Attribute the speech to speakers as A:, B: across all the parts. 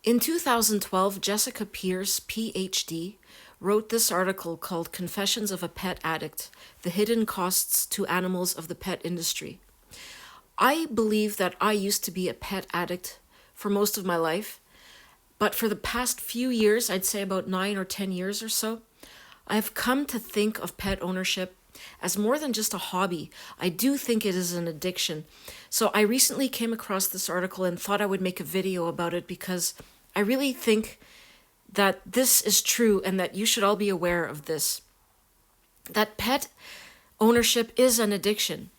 A: In 2012, Jessica Pierce, PhD, wrote this article called Confessions of a Pet Addict: The Hidden Costs to Animals of the Pet Industry. I believe that I used to be a pet addict for most of my life, but for the past few years, I'd say about 9 or 10 years or so, I've come to think of pet ownership as more than just a hobby. I do think it is an addiction. So I recently came across this article and thought I would make a video about it because I really think that this is true and that you should all be aware of this. That pet ownership is an addiction.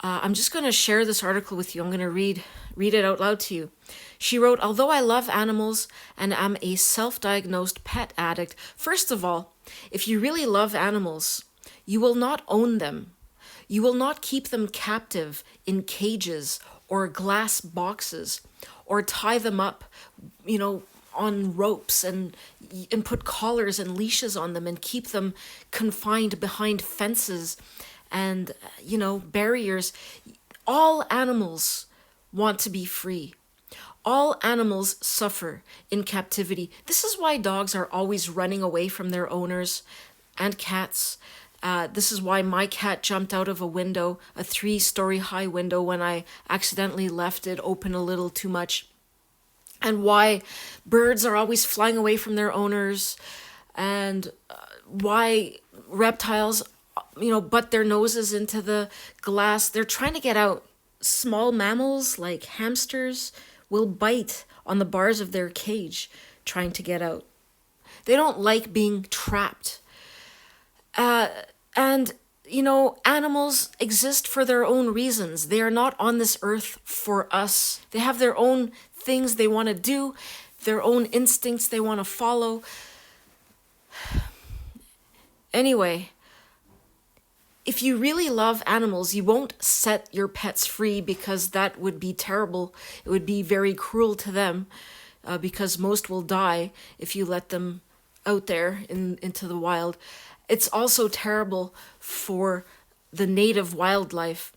A: I'm just going to share this article with you. I'm going to read it out loud to you. She wrote, "Although I love animals and am a self-diagnosed pet addict, first of all, if you really love animals, you will not own them. You will not keep them captive in cages or glass boxes or tie them up, on ropes and put collars and leashes on them and keep them confined behind fences and, barriers. All animals want to be free. All animals suffer in captivity. This is why dogs are always running away from their owners, and cats. This is why my cat jumped out of a window, a 3-story high window, when I accidentally left it open a little too much. And why birds are always flying away from their owners, and why reptiles, butt their noses into the glass. They're trying to get out. Small mammals like hamsters will bite on the bars of their cage trying to get out. They don't like being trapped. And animals exist for their own reasons. They are not on this earth for us. They have their own things they want to do, their own instincts they want to follow. Anyway, if you really love animals, you won't set your pets free because that would be terrible. It would be very cruel to them because most will die if you let them out there into the wild. It's also terrible for the native wildlife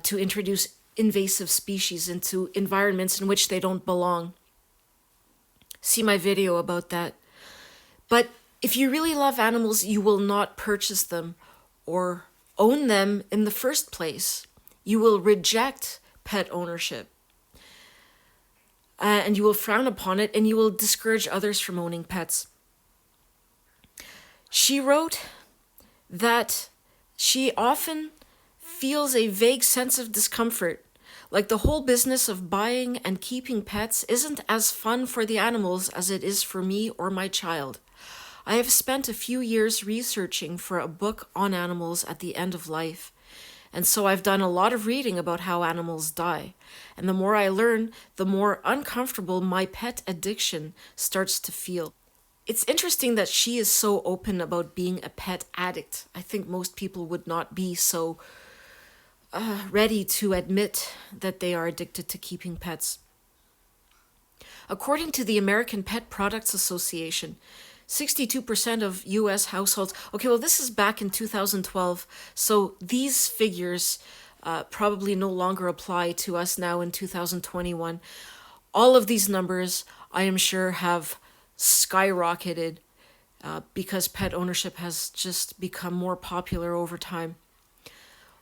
A: to introduce invasive species into environments in which they don't belong. See my video about that. But if you really love animals, you will not purchase them or own them in the first place. You will reject pet ownership. And you will frown upon it, and you will discourage others from owning pets. She wrote that she often feels a vague sense of discomfort, like the whole business of buying and keeping pets isn't as fun for the animals as it is for me or my child. I have spent a few years researching for a book on animals at the end of life, and so I've done a lot of reading about how animals die. And the more I learn, the more uncomfortable my pet addiction starts to feel." It's interesting that she is so open about being a pet addict. I think most people would not be so ready to admit that they are addicted to keeping pets. According to the American Pet Products Association, 62% of U.S. households... Okay, well, this is back in 2012, so these figures probably no longer apply to us now in 2021. All of these numbers, I am sure, have skyrocketed because pet ownership has just become more popular over time.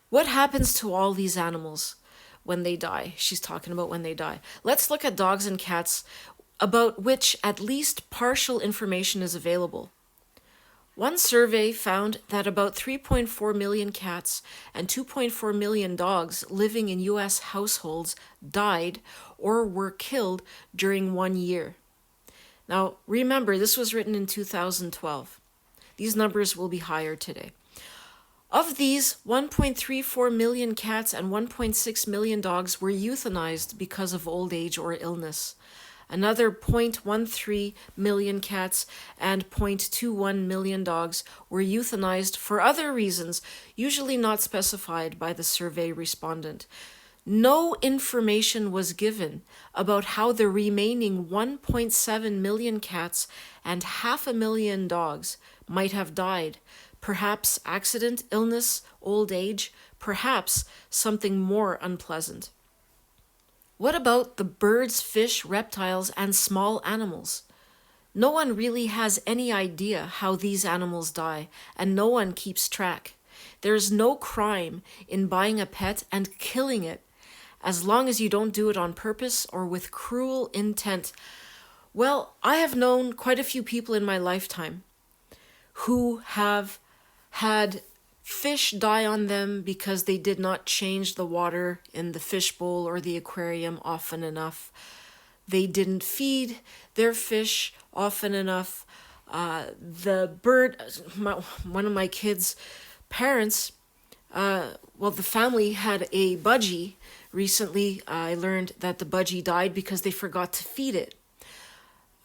A: What happens to all these animals when they die? She's talking about when they die. Let's look at dogs and cats, about which at least partial information is available. One survey found that about 3.4 million cats and 2.4 million dogs living in U.S. households died or were killed during 1 year. Now, remember, this was written in 2012. These numbers will be higher today. Of these, 1.34 million cats and 1.6 million dogs were euthanized because of old age or illness. Another 0.13 million cats and 0.21 million dogs were euthanized for other reasons, usually not specified by the survey respondent. No information was given about how the remaining 1.7 million cats and 500,000 dogs might have died. Perhaps accident, illness, old age, perhaps something more unpleasant. What about the birds, fish, reptiles, and small animals? No one really has any idea how these animals die, and no one keeps track. There is no crime in buying a pet and killing it, as long as you don't do it on purpose or with cruel intent. Well, I have known quite a few people in my lifetime who have had fish die on them because they did not change the water in the fish bowl or the aquarium often enough. They didn't feed their fish often enough. One of my kids' parents, the family had a budgie. Recently, I learned that the budgie died because they forgot to feed it.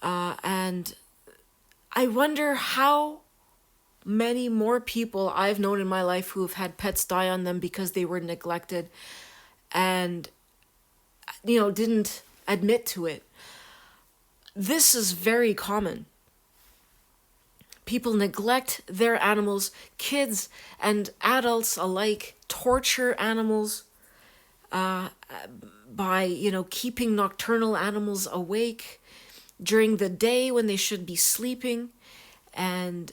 A: And I wonder how many more people I've known in my life who have had pets die on them because they were neglected and, didn't admit to it. This is very common. People neglect their animals, kids and adults alike torture animals by, keeping nocturnal animals awake during the day when they should be sleeping, and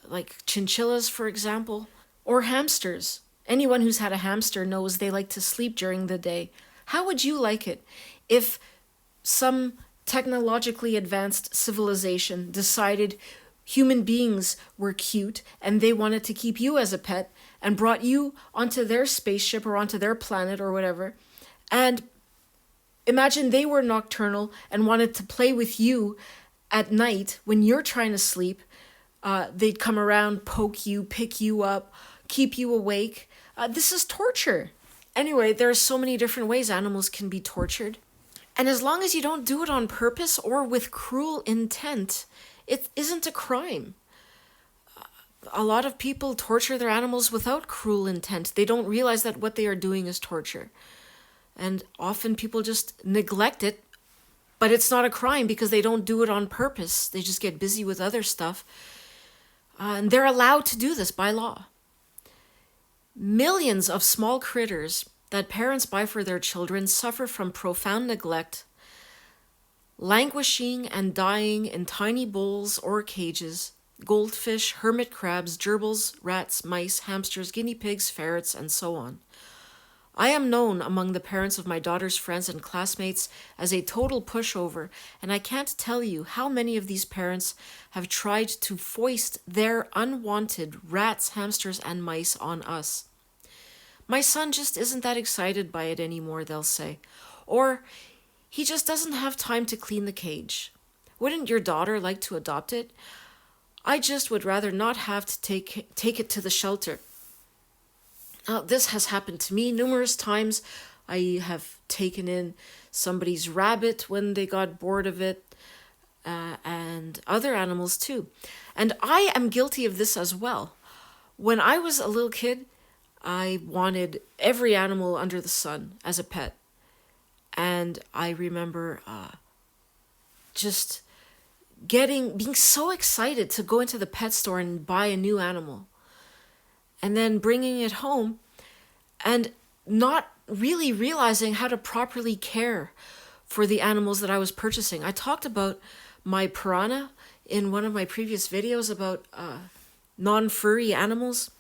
A: like chinchillas, for example, or hamsters. Anyone who's had a hamster knows they like to sleep during the day. How would you like it if some technologically advanced civilization decided human beings were cute and they wanted to keep you as a pet and brought you onto their spaceship or onto their planet or whatever, and imagine they were nocturnal and wanted to play with you at night when you're trying to sleep. They'd come around, poke you, pick you up, keep you awake. This is torture. Anyway, there are so many different ways animals can be tortured. And as long as you don't do it on purpose or with cruel intent, it isn't a crime. A lot of people torture their animals without cruel intent. They don't realize that what they are doing is torture. And often people just neglect it, but it's not a crime because they don't do it on purpose. They just get busy with other stuff. And they're allowed to do this by law. Millions of small critters that parents buy for their children suffer from profound neglect, languishing and dying in tiny bowls or cages. Goldfish, hermit crabs, gerbils, rats, mice, hamsters, guinea pigs, ferrets, and so on. I am known among the parents of my daughter's friends and classmates as a total pushover, and I can't tell you how many of these parents have tried to foist their unwanted rats, hamsters, and mice on us. My son just isn't that excited by it anymore, they'll say. Or, he just doesn't have time to clean the cage. Wouldn't your daughter like to adopt it? I just would rather not have to take it to the shelter. This has happened to me numerous times. I have taken in somebody's rabbit when they got bored of it, and other animals too. And I am guilty of this as well. When I was a little kid, I wanted every animal under the sun as a pet. And I remember just being so excited to go into the pet store and buy a new animal. And then bringing it home and not really realizing how to properly care for the animals that I was purchasing. I talked about my piranha in one of my previous videos about non-furry animals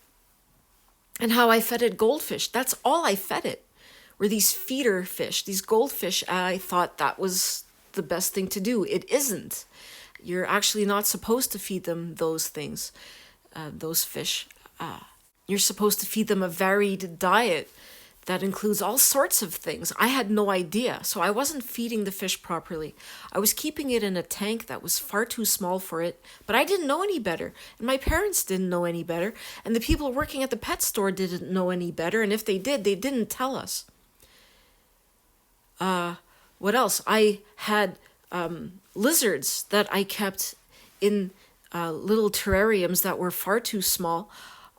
A: and how I fed it goldfish. That's all I fed it, were these feeder fish, these goldfish. I thought that was the best thing to do. It isn't. You're actually not supposed to feed them those things, those fish. You're supposed to feed them a varied diet that includes all sorts of things. I had no idea, so I wasn't feeding the fish properly. I was keeping it in a tank that was far too small for it, but I didn't know any better, and my parents didn't know any better, and the people working at the pet store didn't know any better, and if they did, they didn't tell us. What else? I had lizards that I kept in little terrariums that were far too small.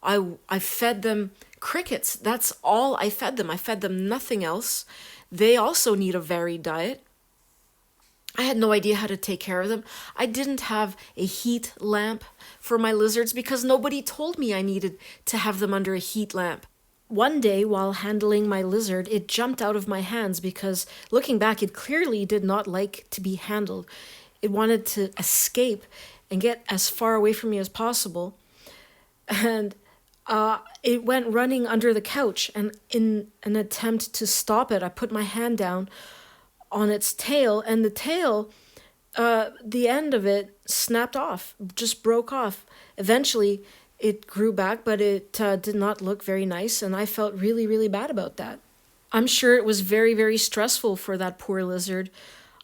A: I fed them crickets. That's all I fed them. I fed them nothing else. They also need a varied diet. I had no idea how to take care of them. I didn't have a heat lamp for my lizards because nobody told me I needed to have them under a heat lamp. One day, while handling my lizard, it jumped out of my hands because, looking back, it clearly did not like to be handled. It wanted to escape and get as far away from me as possible. And it went running under the couch. And in an attempt to stop it, I put my hand down on its tail, and the tail, the end of it snapped off, just broke off. Eventually, it grew back, but it did not look very nice, and I felt really, really bad about that. I'm sure it was very, very stressful for that poor lizard.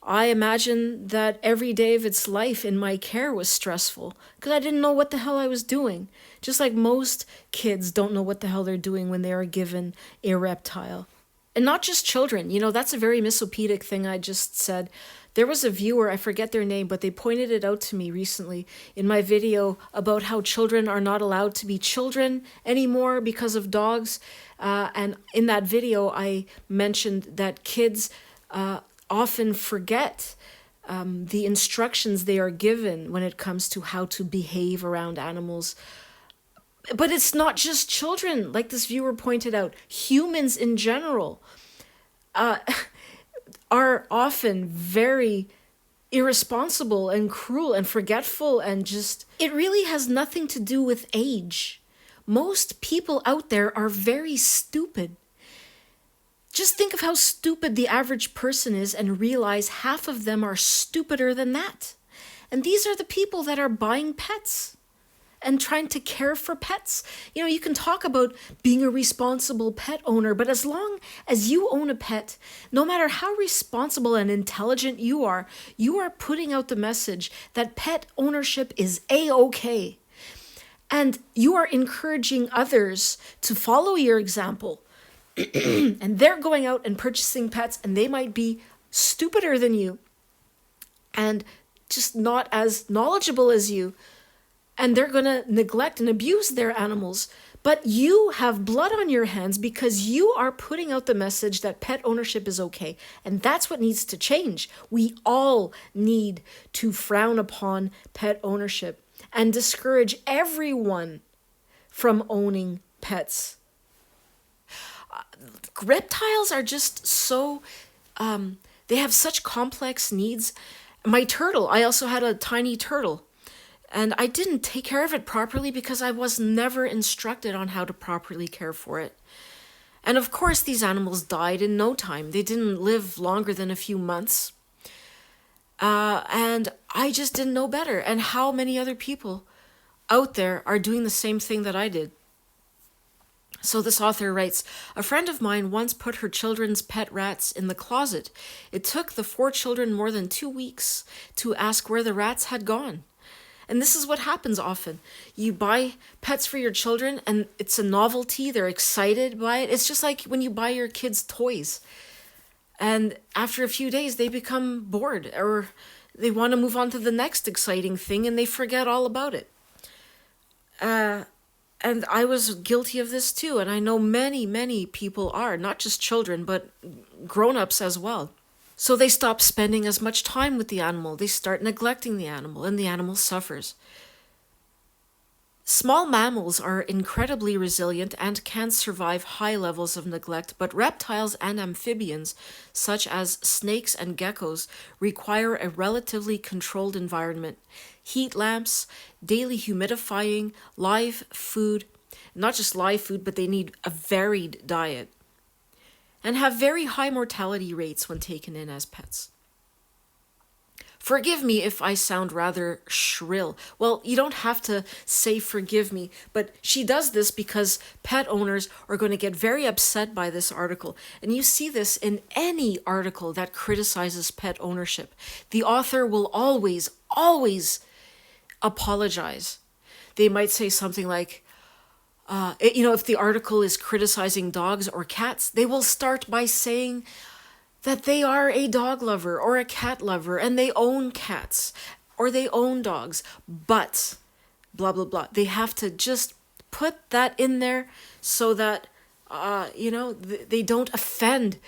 A: I imagine that every day of its life in my care was stressful because I didn't know what the hell I was doing. Just like most kids don't know what the hell they're doing when they are given a reptile. And not just children, that's a very misopedia thing I just said. There was a viewer, I forget their name, but they pointed it out to me recently in my video about how children are not allowed to be children anymore because of dogs. And in that video, I mentioned that kids often forget the instructions they are given when it comes to how to behave around animals. But it's not just children, like this viewer pointed out. Humans in general are often very irresponsible and cruel and forgetful, and just, it really has nothing to do with age. Most people out there are very stupid. Just think of how stupid the average person is and realize half of them are stupider than that. And these are the people that are buying pets and trying to care for pets. You can talk about being a responsible pet owner, but as long as you own a pet, no matter how responsible and intelligent you are putting out the message that pet ownership is A-okay. And you are encouraging others to follow your example. And they're going out and purchasing pets, and they might be stupider than you and just not as knowledgeable as you. And they're going to neglect and abuse their animals. But you have blood on your hands because you are putting out the message that pet ownership is okay. And that's what needs to change. We all need to frown upon pet ownership and discourage everyone from owning pets. Reptiles are just so, they have such complex needs. My turtle, I also had a tiny turtle. And I didn't take care of it properly because I was never instructed on how to properly care for it. And of course, these animals died in no time. They didn't live longer than a few months. And I just didn't know better. And how many other people out there are doing the same thing that I did? So this author writes, a friend of mine once put her children's pet rats in the closet. It took the 4 children more than 2 weeks to ask where the rats had gone. And this is what happens often. You buy pets for your children and it's a novelty. They're excited by it. It's just like when you buy your kids toys. And after a few days, they become bored or they want to move on to the next exciting thing and they forget all about it. And I was guilty of this too. And I know many, many people are, not just children, but grown-ups as well. So they stop spending as much time with the animal. They start neglecting the animal, and the animal suffers. Small mammals are incredibly resilient and can survive high levels of neglect, but reptiles and amphibians, such as snakes and geckos, require a relatively controlled environment. Heat lamps, daily humidifying, live food, not just live food, but they need a varied diet, and have very high mortality rates when taken in as pets. Forgive me if I sound rather shrill. Well, you don't have to say forgive me, but she does this because pet owners are going to get very upset by this article. And you see this in any article that criticizes pet ownership. The author will always, always apologize. They might say something like, if the article is criticizing dogs or cats, they will start by saying that they are a dog lover or a cat lover and they own cats or they own dogs, but blah, blah, blah. They have to just put that in there so that, they don't offend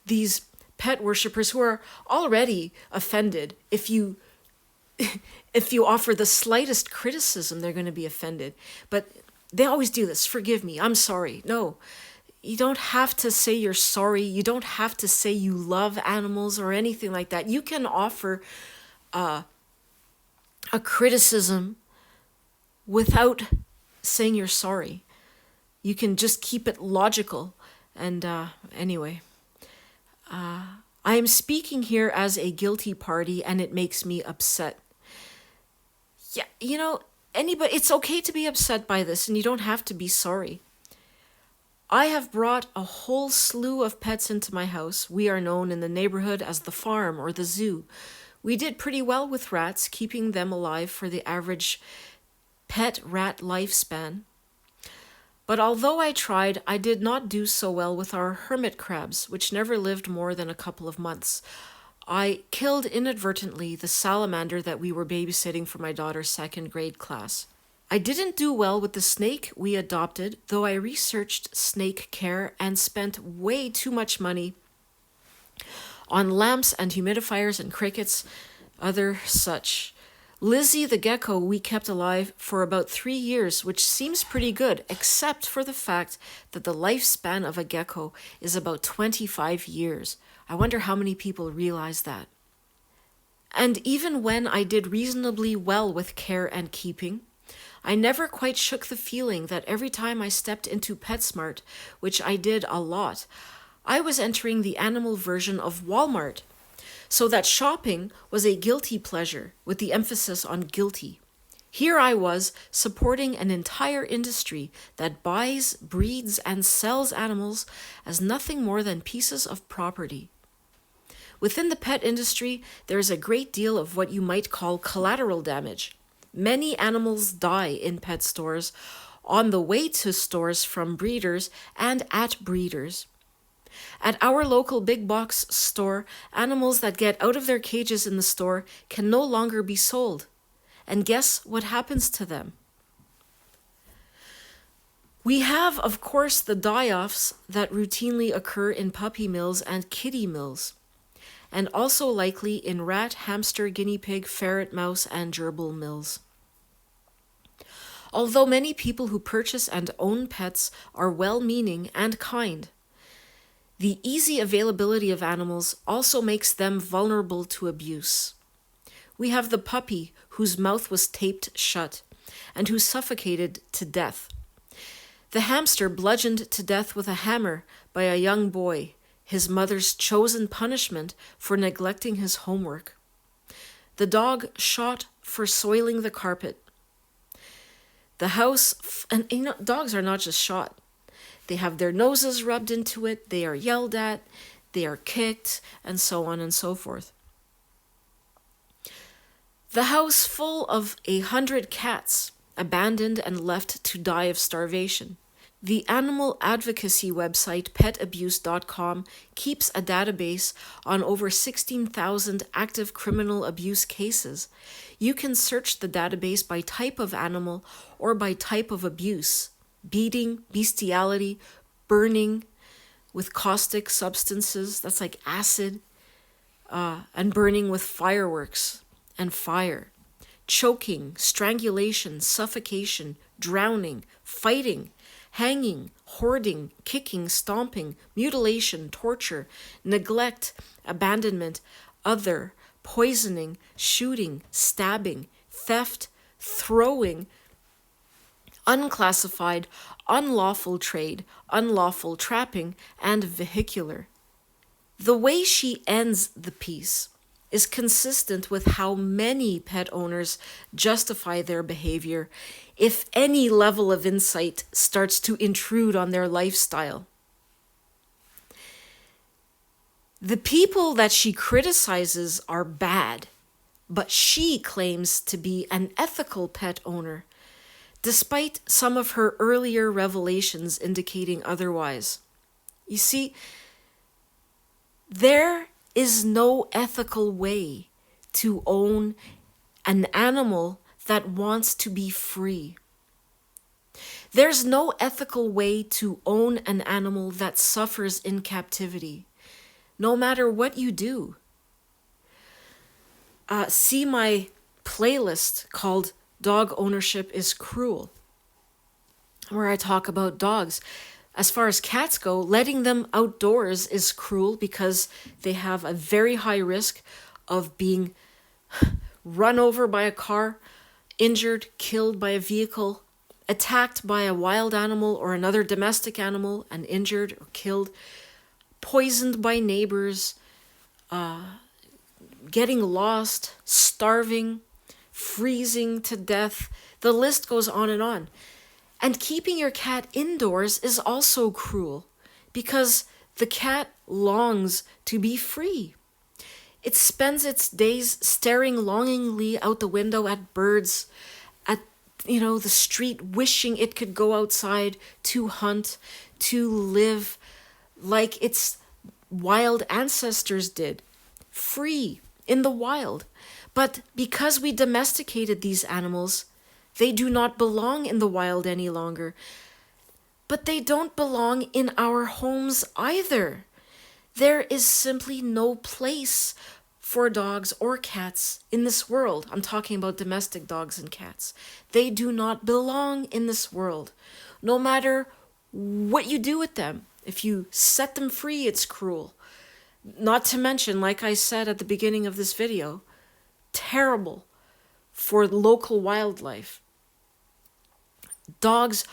A: these pet worshippers who are already offended. If you offer the slightest criticism, they're going to be offended. But they always do this. Forgive me. I'm sorry. No. You don't have to say you're sorry. You don't have to say you love animals or anything like that. You can offer a criticism without saying you're sorry. You can just keep it logical. And anyway, I am speaking here as a guilty party, and it makes me upset. Yeah, anybody, it's okay to be upset by this, and you don't have to be sorry. I have brought a whole slew of pets into my house. We are known in the neighborhood as the farm or the zoo. We did pretty well with rats, keeping them alive for the average pet rat lifespan. But although I tried, I did not do so well with our hermit crabs, which never lived more than a couple of months. I killed inadvertently the salamander that we were babysitting for my daughter's second grade class. I didn't do well with the snake we adopted, though I researched snake care and spent way too much money on lamps and humidifiers and crickets, other such. Lizzie the gecko we kept alive for about 3 years, which seems pretty good, except for the fact that the lifespan of a gecko is about 25 years. I wonder how many people realize that. And even when I did reasonably well with care and keeping, I never quite shook the feeling that every time I stepped into PetSmart, which I did a lot, I was entering the animal version of Walmart, so that shopping was a guilty pleasure, with the emphasis on guilty. Here I was, supporting an entire industry that buys, breeds, and sells animals as nothing more than pieces of property. Within the pet industry, there is a great deal of what you might call collateral damage. Many animals die in pet stores, on the way to stores from breeders and at breeders. At our local big box store, animals that get out of their cages in the store can no longer be sold. And guess what happens to them? We have, of course, the die-offs that routinely occur in puppy mills and kitty mills, and also likely in rat, hamster, guinea pig, ferret, mouse, and gerbil mills. Although many people who purchase and own pets are well-meaning and kind, the easy availability of animals also makes them vulnerable to abuse. We have the puppy whose mouth was taped shut and who suffocated to death. The hamster bludgeoned to death with a hammer by a young boy, his mother's chosen punishment for neglecting his homework. The dog shot for soiling the carpet. The house, and dogs are not just shot. They have their noses rubbed into it, they are yelled at, they are kicked, and so on and so forth. The house full of 100 cats, abandoned and left to die of starvation. The animal advocacy website petabuse.com keeps a database on over 16,000 active criminal abuse cases. You can search the database by type of animal or by type of abuse: beating, bestiality, burning with caustic substances, that's like acid, and burning with fireworks and fire, choking, strangulation, suffocation, drowning, fighting, hanging, hoarding, kicking, stomping, mutilation, torture, neglect, abandonment, other, poisoning, shooting, stabbing, theft, throwing, unclassified, unlawful trade, unlawful trapping, and vehicular. The way she ends the piece is consistent with how many pet owners justify their behavior if any level of insight starts to intrude on their lifestyle. The people that she criticizes are bad, but she claims to be an ethical pet owner, despite some of her earlier revelations indicating otherwise. You see, there is no ethical way to own an animal that wants to be free. There's no ethical way to own an animal that suffers in captivity, no matter what you do. See my playlist called Dog Ownership is Cruel, where I talk about dogs. As far as cats go, letting them outdoors is cruel because they have a very high risk of being run over by a car, injured, killed by a vehicle, attacked by a wild animal or another domestic animal and injured or killed, poisoned by neighbors, getting lost, starving, freezing to death. The list goes on and on. And keeping your cat indoors is also cruel because the cat longs to be free. It spends its days staring longingly out the window at birds, at the street, wishing it could go outside to hunt, to live like its wild ancestors did, free in the wild. But because we domesticated these animals, they do not belong in the wild any longer. But they don't belong in our homes either. There is simply no place for dogs or cats in this world. I'm talking about domestic dogs and cats. They do not belong in this world. No matter what you do with them, if you set them free, it's cruel. Not to mention, like I said at the beginning of this video, terrible for local wildlife. Dogs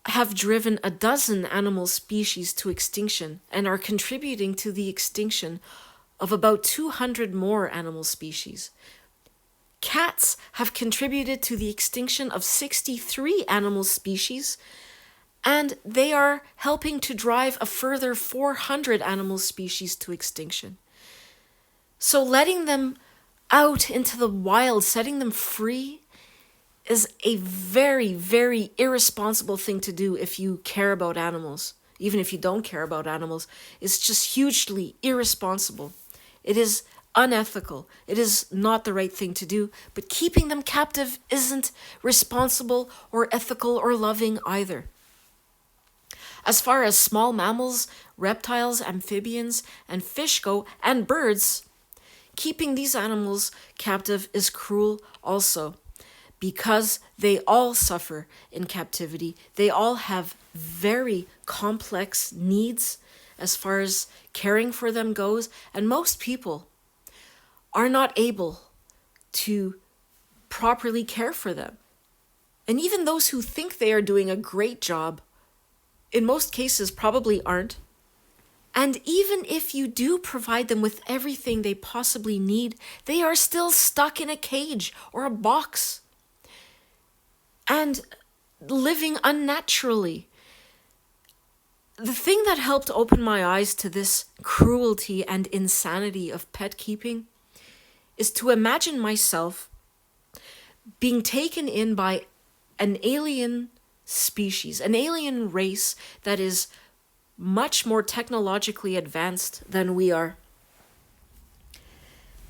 A: have driven 12 animal species to extinction and are contributing to the extinction of about 200 more animal species. Cats have contributed to the extinction of 63 animal species, and they are helping to drive a further 400 animal species to extinction. So letting them out into the wild, setting them free, is a very, very irresponsible thing to do if you care about animals. Even if you don't care about animals, it's just hugely irresponsible. It is unethical. It is not the right thing to do, but keeping them captive isn't responsible or ethical or loving either. As far as small mammals, reptiles, amphibians, and fish go, and birds, keeping these animals captive is cruel also, because they all suffer in captivity. They all have very complex needs as far as caring for them goes, and most people are not able to properly care for them. And even those who think they are doing a great job, in most cases probably aren't. And even if you do provide them with everything they possibly need, they are still stuck in a cage or a box and living unnaturally. The thing that helped open my eyes to this cruelty and insanity of pet keeping is to imagine myself being taken in by an alien species, an alien race that is much more technologically advanced than we are,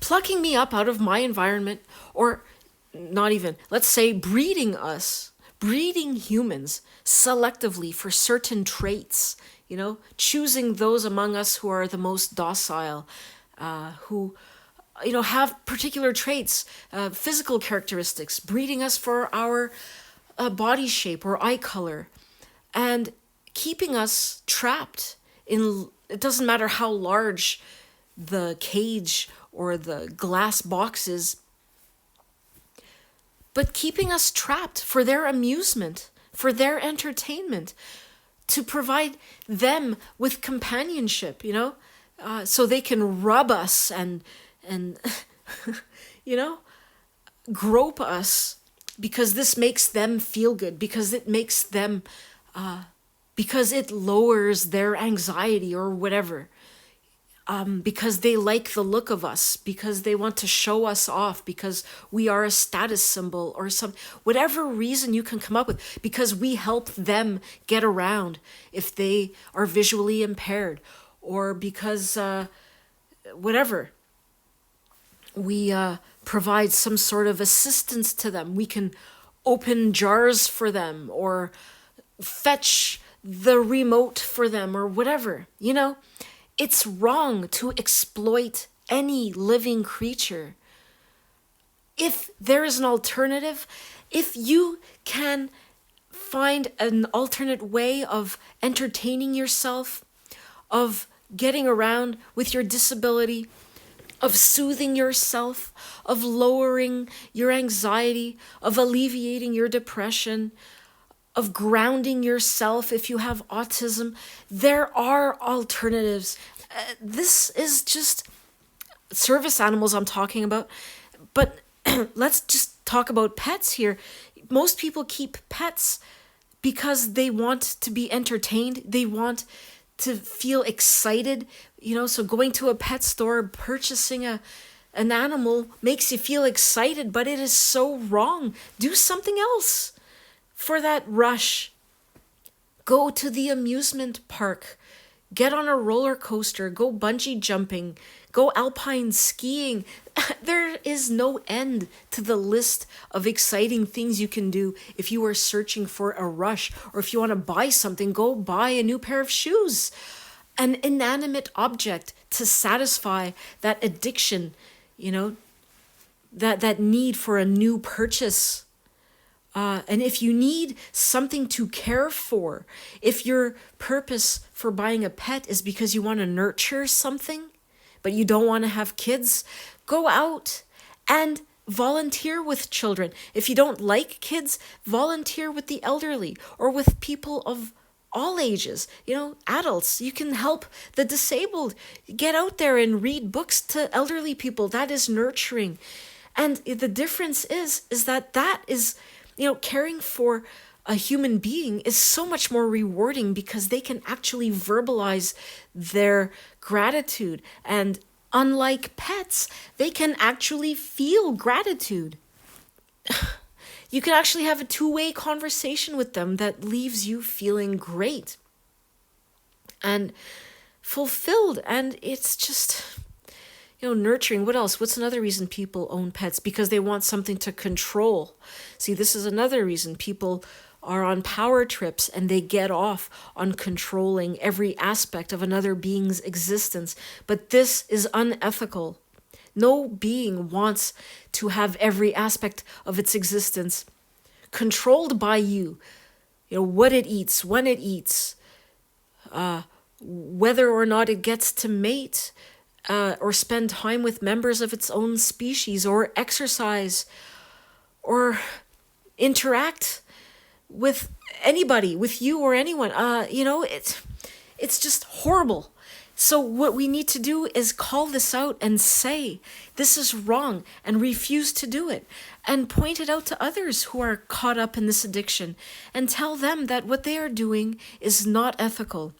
A: plucking me up out of my environment, or not even, let's say breeding humans selectively for certain traits, choosing those among us who are the most docile, who have particular traits, physical characteristics, breeding us for our body shape or eye color, and keeping us trapped in, it doesn't matter how large the cage or the glass box is, but keeping us trapped for their amusement, for their entertainment, to provide them with companionship, so they can rub us and grope us, because this makes them feel good, because it makes them, because it lowers their anxiety or whatever, because they like the look of us, because they want to show us off, because we are a status symbol or whatever reason you can come up with, because we help them get around if they are visually impaired, or because whatever. We provide some sort of assistance to them. We can open jars for them or fetch the remote for them or whatever, It's wrong to exploit any living creature. If there is an alternative, if you can find an alternate way of entertaining yourself, of getting around with your disability, of soothing yourself, of lowering your anxiety, of alleviating your depression, of grounding yourself if you have autism. There are alternatives. This is just service animals I'm talking about, but let's just talk about pets here. Most people keep pets because they want to be entertained. They want to feel excited, so going to a pet store, purchasing an animal makes you feel excited, but it is so wrong. Do something else for that rush. Go to the amusement park. Get on a roller coaster. Go bungee jumping. Go alpine skiing. There is no end to the list of exciting things you can do if you are searching for a rush, or if you want to buy something, go buy a new pair of shoes. An inanimate object to satisfy that addiction, that need for a new purchase. And if you need something to care for, if your purpose for buying a pet is because you want to nurture something, but you don't want to have kids, go out and volunteer with children. If you don't like kids, volunteer with the elderly or with people of all ages, adults. You can help the disabled. Get out there and read books to elderly people. That is nurturing. And the difference is that is, caring for a human being is so much more rewarding because they can actually verbalize their gratitude. And unlike pets, they can actually feel gratitude. You can actually have a two-way conversation with them that leaves you feeling great and fulfilled. And it's just, nurturing. What else? What's another reason people own pets? Because they want something to control. See, this is another reason people are on power trips and they get off on controlling every aspect of another being's existence. But this is unethical. No being wants to have every aspect of its existence controlled by you. What it eats, when it eats, whether or not it gets to mate, or spend time with members of its own species, or exercise, or interact with anybody, with you or anyone. It's just horrible. So what we need to do is call this out and say, this is wrong, and refuse to do it. And point it out to others who are caught up in this addiction, and tell them that what they are doing is not ethical.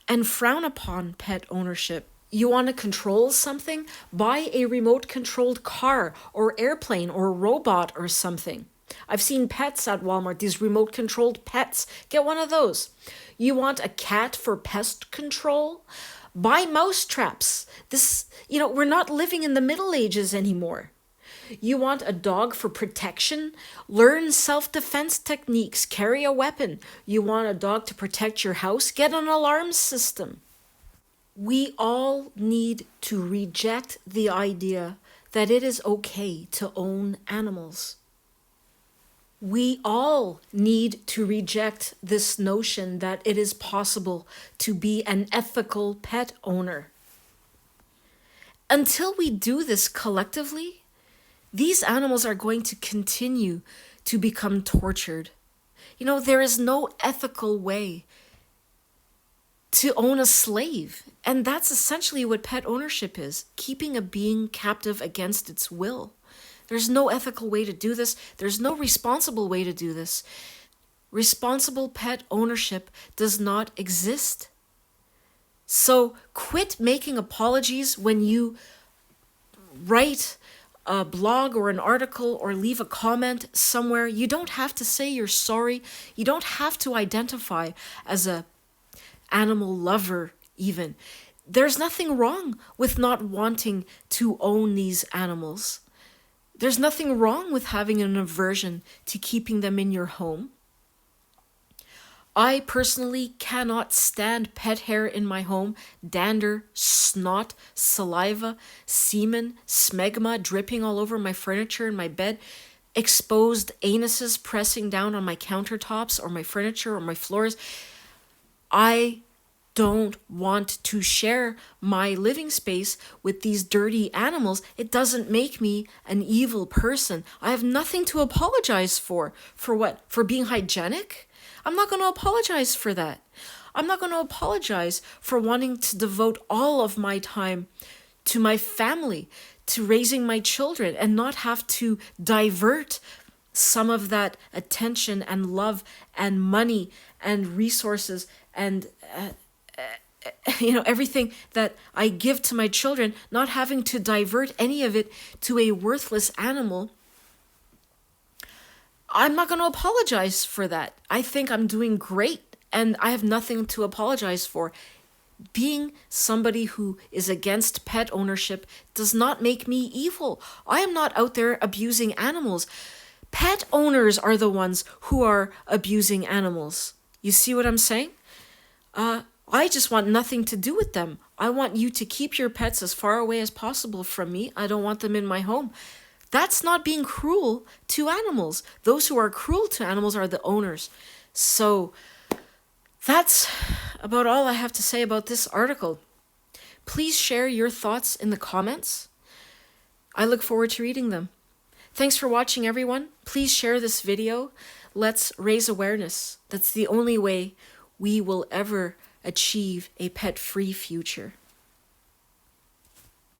A: And frown upon pet ownership. You want to control something? Buy a remote-controlled car or airplane or robot or something. I've seen pets at Walmart, these remote-controlled pets. Get one of those. You want a cat for pest control? Buy mouse traps. We're not living in the Middle Ages anymore. You want a dog for protection? Learn self-defense techniques. Carry a weapon. You want a dog to protect your house? Get an alarm system. We all need to reject the idea that it is okay to own animals. We all need to reject this notion that it is possible to be an ethical pet owner. Until we do this collectively, these animals are going to continue to become tortured. There is no ethical way to own a slave. And that's essentially what pet ownership is, keeping a being captive against its will. There's no ethical way to do this. There's no responsible way to do this. Responsible pet ownership does not exist. So quit making apologies when you write a blog or an article or leave a comment somewhere. You don't have to say you're sorry. You don't have to identify as a animal lover even. There's nothing wrong with not wanting to own these animals. There's nothing wrong with having an aversion to keeping them in your home. I personally cannot stand pet hair in my home, dander, snot, saliva, semen, smegma dripping all over my furniture and my bed. exposed anuses pressing down on my countertops or my furniture or my floors. I don't want to share my living space with these dirty animals. It doesn't make me an evil person. I have nothing to apologize for. For what? For being hygienic? I'm not going to apologize for that. I'm not going to apologize for wanting to devote all of my time to my family, to raising my children, and not have to divert some of that attention and love and money and resources and everything that I give to my children, not having to divert any of it to a worthless animal. I'm not going to apologize for that. I think I'm doing great, and I have nothing to apologize for. Being somebody who is against pet ownership does not make me evil. I am not out there abusing animals. Pet owners are the ones who are abusing animals. You see what I'm saying? I just want nothing to do with them. I want you to keep your pets as far away as possible from me. I don't want them in my home. That's not being cruel to animals. Those who are cruel to animals are the owners. So that's about all I have to say about this article. Please share your thoughts in the comments. I look forward to reading them. Thanks for watching, everyone. Please share this video. Let's raise awareness. That's the only way we will ever achieve a pet-free future.